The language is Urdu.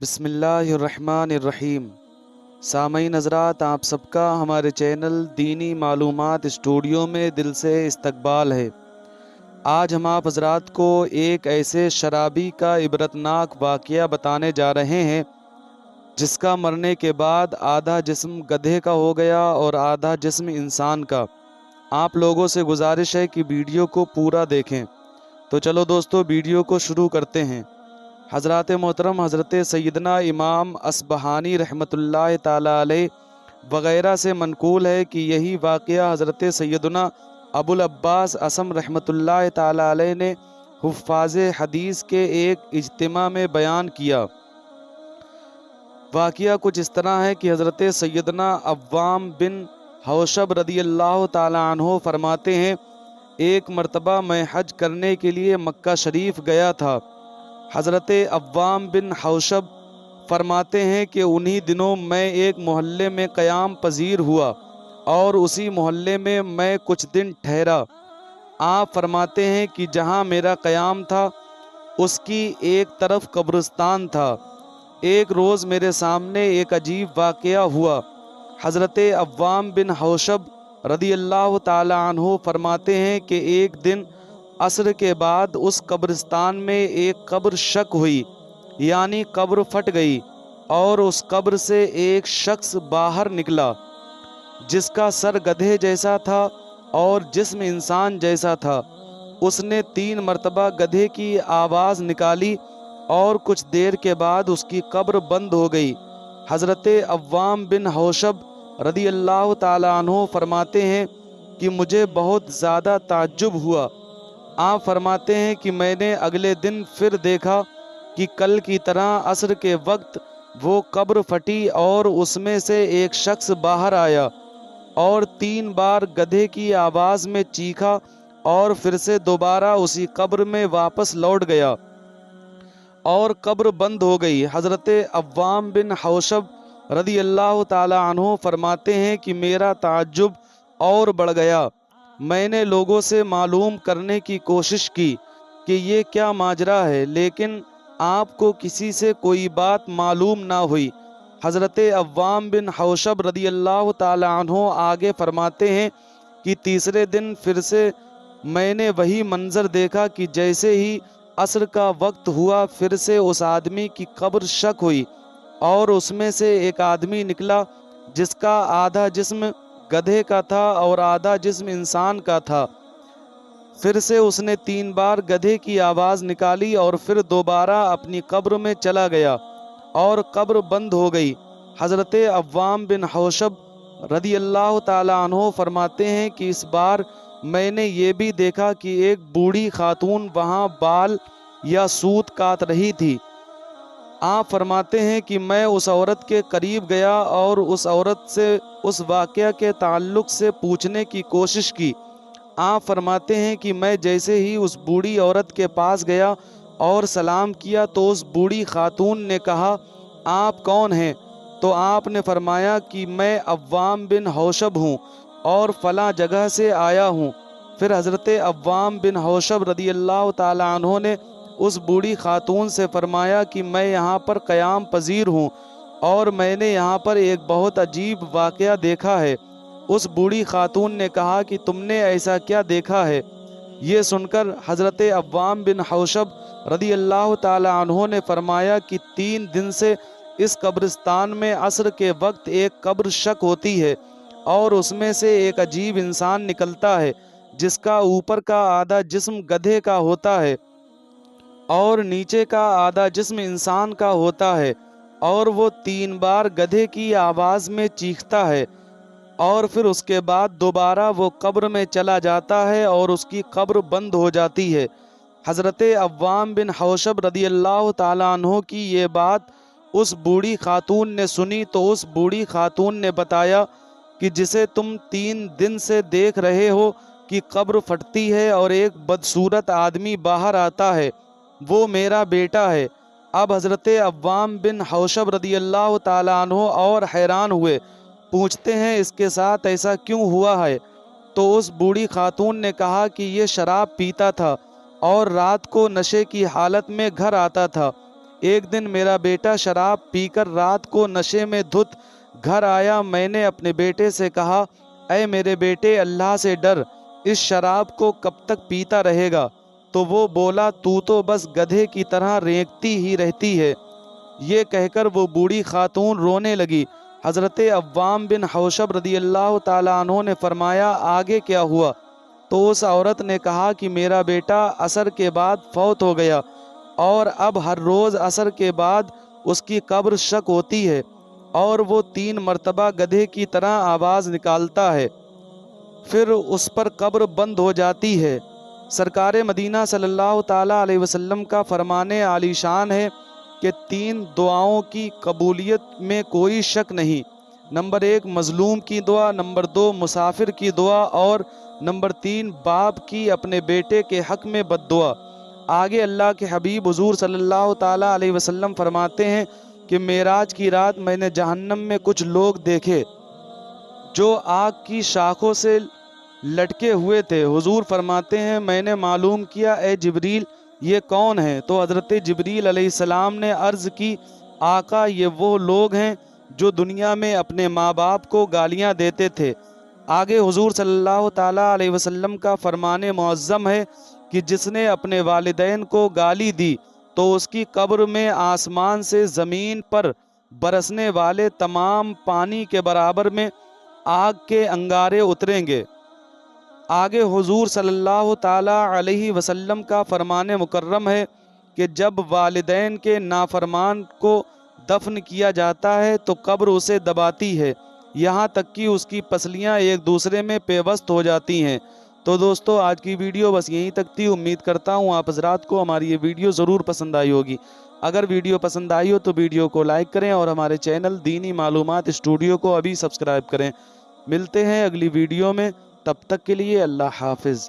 بسم اللہ الرحمن الرحیم۔ سامعین حضرات، آپ سب کا ہمارے چینل دینی معلومات اسٹوڈیو میں دل سے استقبال ہے۔ آج ہم آپ حضرات کو ایک ایسے شرابی کا عبرتناک واقعہ بتانے جا رہے ہیں جس کا مرنے کے بعد آدھا جسم گدھے کا ہو گیا اور آدھا جسم انسان کا۔ آپ لوگوں سے گزارش ہے کہ ویڈیو کو پورا دیکھیں۔ تو چلو دوستو، ویڈیو کو شروع کرتے ہیں۔ حضرات محترم حضرت سیدنا امام اصبہانی رحمۃ اللہ تعالی علیہ وغیرہ سے منقول ہے کہ یہی واقعہ حضرت سیدنا ابو العباس اعظم رحمۃ اللہ تعالی علیہ نے حفاظ حدیث کے ایک اجتماع میں بیان کیا۔ واقعہ کچھ اس طرح ہے کہ حضرت سیدنا عوام بن حوشب رضی اللہ تعالی عنہ فرماتے ہیں، ایک مرتبہ میں حج کرنے کے لیے مکہ شریف گیا تھا۔ حضرت عوام بن حوشب فرماتے ہیں کہ انہی دنوں میں ایک محلے میں قیام پذیر ہوا اور اسی محلے میں میں کچھ دن ٹھہرا۔ آپ فرماتے ہیں کہ جہاں میرا قیام تھا اس کی ایک طرف قبرستان تھا۔ ایک روز میرے سامنے ایک عجیب واقعہ ہوا۔ حضرت عوام بن حوشب رضی اللہ تعالی عنہ فرماتے ہیں کہ ایک دن عصر کے بعد اس قبرستان میں ایک قبر شق ہوئی، یعنی قبر پھٹ گئی، اور اس قبر سے ایک شخص باہر نکلا جس کا سر گدھے جیسا تھا اور جسم انسان جیسا تھا۔ اس نے 3 مرتبہ گدھے کی آواز نکالی اور کچھ دیر کے بعد اس کی قبر بند ہو گئی۔ حضرت عوام بن حوشب رضی اللہ تعالی عنہ فرماتے ہیں کہ مجھے بہت زیادہ تعجب ہوا۔ آپ فرماتے ہیں کہ میں نے اگلے دن پھر دیکھا کہ کل کی طرح عصر کے وقت وہ قبر پھٹی اور اس میں سے ایک شخص باہر آیا اور 3 بار گدھے کی آواز میں چیخا اور پھر سے دوبارہ اسی قبر میں واپس لوٹ گیا اور قبر بند ہو گئی۔ حضرت عوام بن حوشب رضی اللہ تعالی عنہ فرماتے ہیں کہ میرا تعجب اور بڑھ گیا۔ میں نے لوگوں سے معلوم کرنے کی کوشش کی کہ یہ کیا ماجرا ہے، لیکن آپ کو کسی سے کوئی بات معلوم نہ ہوئی۔ حضرت عوام بن حوشب رضی اللہ تعالی عنہ آگے فرماتے ہیں کہ تیسرے دن پھر سے میں نے وہی منظر دیکھا کہ جیسے ہی عصر کا وقت ہوا پھر سے اس آدمی کی قبر شق ہوئی اور اس میں سے ایک آدمی نکلا جس کا آدھا جسم گدھے کا تھا اور آدھا جسم انسان کا تھا۔ پھر سے اس نے 3 بار گدھے کی آواز نکالی اور پھر دوبارہ اپنی قبر میں چلا گیا اور قبر بند ہو گئی۔ حضرت عوام بن حوشب رضی اللہ تعالی عنہ فرماتے ہیں کہ اس بار میں نے یہ بھی دیکھا کہ ایک بوڑھی خاتون وہاں بال یا سوت کاٹ رہی تھی۔ آپ فرماتے ہیں کہ میں اس عورت کے قریب گیا اور اس عورت سے اس واقعہ کے تعلق سے پوچھنے کی کوشش کی۔ آپ فرماتے ہیں کہ میں جیسے ہی اس بوڑھی عورت کے پاس گیا اور سلام کیا تو اس بوڑھی خاتون نے کہا، آپ کون ہیں؟ تو آپ نے فرمایا کہ میں عوام بن حوشب ہوں اور فلاں جگہ سے آیا ہوں۔ پھر حضرت عوام بن حوشب رضی اللہ تعالی عنہ نے اس بوڑھی خاتون سے فرمایا کہ میں یہاں پر قیام پذیر ہوں اور میں نے یہاں پر ایک بہت عجیب واقعہ دیکھا ہے۔ اس بوڑھی خاتون نے کہا کہ تم نے ایسا کیا دیکھا ہے؟ یہ سن کر حضرت عوام بن حوشب رضی اللہ تعالی عنہ نے فرمایا کہ 3 دن سے اس قبرستان میں عصر کے وقت ایک قبر شق ہوتی ہے اور اس میں سے ایک عجیب انسان نکلتا ہے جس کا اوپر کا آدھا جسم گدھے کا ہوتا ہے اور نیچے کا آدھا جسم انسان کا ہوتا ہے، اور وہ 3 بار گدھے کی آواز میں چیختا ہے اور پھر اس کے بعد دوبارہ وہ قبر میں چلا جاتا ہے اور اس کی قبر بند ہو جاتی ہے۔ حضرت عوام بن حوشب رضی اللہ تعالی عنہ کی یہ بات اس بوڑھی خاتون نے سنی تو اس بوڑھی خاتون نے بتایا کہ جسے تم 3 دن سے دیکھ رہے ہو کہ قبر پھٹتی ہے اور ایک بدصورت آدمی باہر آتا ہے، وہ میرا بیٹا ہے۔ اب حضرت عوام بن حوشب رضی اللہ تعالی عنہ اور حیران ہوئے، پوچھتے ہیں اس کے ساتھ ایسا کیوں ہوا ہے؟ تو اس بوڑھی خاتون نے کہا کہ یہ شراب پیتا تھا اور رات کو نشے کی حالت میں گھر آتا تھا۔ ایک دن میرا بیٹا شراب پی کر رات کو نشے میں دھت گھر آیا۔ میں نے اپنے بیٹے سے کہا، اے میرے بیٹے، اللہ سے ڈر، اس شراب کو کب تک پیتا رہے گا؟ تو وہ بولا، تو بس گدھے کی طرح رینگتی ہی رہتی ہے۔ یہ کہہ کر وہ بوڑھی خاتون رونے لگی۔ حضرت عوام بن حوشب رضی اللہ تعالیٰ عنہ نے فرمایا، آگے کیا ہوا؟ تو اس عورت نے کہا کہ میرا بیٹا عصر کے بعد فوت ہو گیا، اور اب ہر روز عصر کے بعد اس کی قبر شک ہوتی ہے، اور وہ 3 مرتبہ گدھے کی طرح آواز نکالتا ہے، پھر اس پر قبر بند ہو جاتی ہے۔ سرکار مدینہ صلی اللہ تعالیٰ علیہ وسلم کا فرمان عالی شان ہے کہ 3 دعاؤں کی قبولیت میں کوئی شک نہیں۔ نمبر 1 مظلوم کی دعا، نمبر 2 مسافر کی دعا، اور نمبر 3 باپ کی اپنے بیٹے کے حق میں بد دعا۔ آگے اللہ کے حبیب حضور صلی اللہ تعالیٰ علیہ وسلم فرماتے ہیں کہ معراج کی رات میں نے جہنم میں کچھ لوگ دیکھے جو آگ کی شاخوں سے لٹکے ہوئے تھے۔ حضور فرماتے ہیں، میں نے معلوم کیا، اے جبریل، یہ کون ہیں؟ تو حضرت جبریل علیہ السلام نے عرض کی، آقا، یہ وہ لوگ ہیں جو دنیا میں اپنے ماں باپ کو گالیاں دیتے تھے۔ آگے حضور صلی اللہ تعالیٰ علیہ وسلم کا فرمان معظم ہے کہ جس نے اپنے والدین کو گالی دی تو اس کی قبر میں آسمان سے زمین پر برسنے والے تمام پانی کے برابر میں آگ کے انگارے اتریں گے۔ آگے حضور صلی اللہ تعالیٰ علیہ وسلم کا فرمان مکرم ہے کہ جب والدین کے نافرمان کو دفن کیا جاتا ہے تو قبر اسے دباتی ہے، یہاں تک کہ اس کی پسلیاں ایک دوسرے میں پیوست ہو جاتی ہیں۔ تو دوستو، آج کی ویڈیو بس یہیں تک تھی۔ امید کرتا ہوں آپ حضرات کو ہماری یہ ویڈیو ضرور پسند آئی ہوگی۔ اگر ویڈیو پسند آئی ہو تو ویڈیو کو لائک کریں اور ہمارے چینل دینی معلومات اسٹوڈیو کو ابھی سبسکرائب کریں۔ ملتے ہیں اگلی ویڈیو میں، تب تک کے لیے اللہ حافظ۔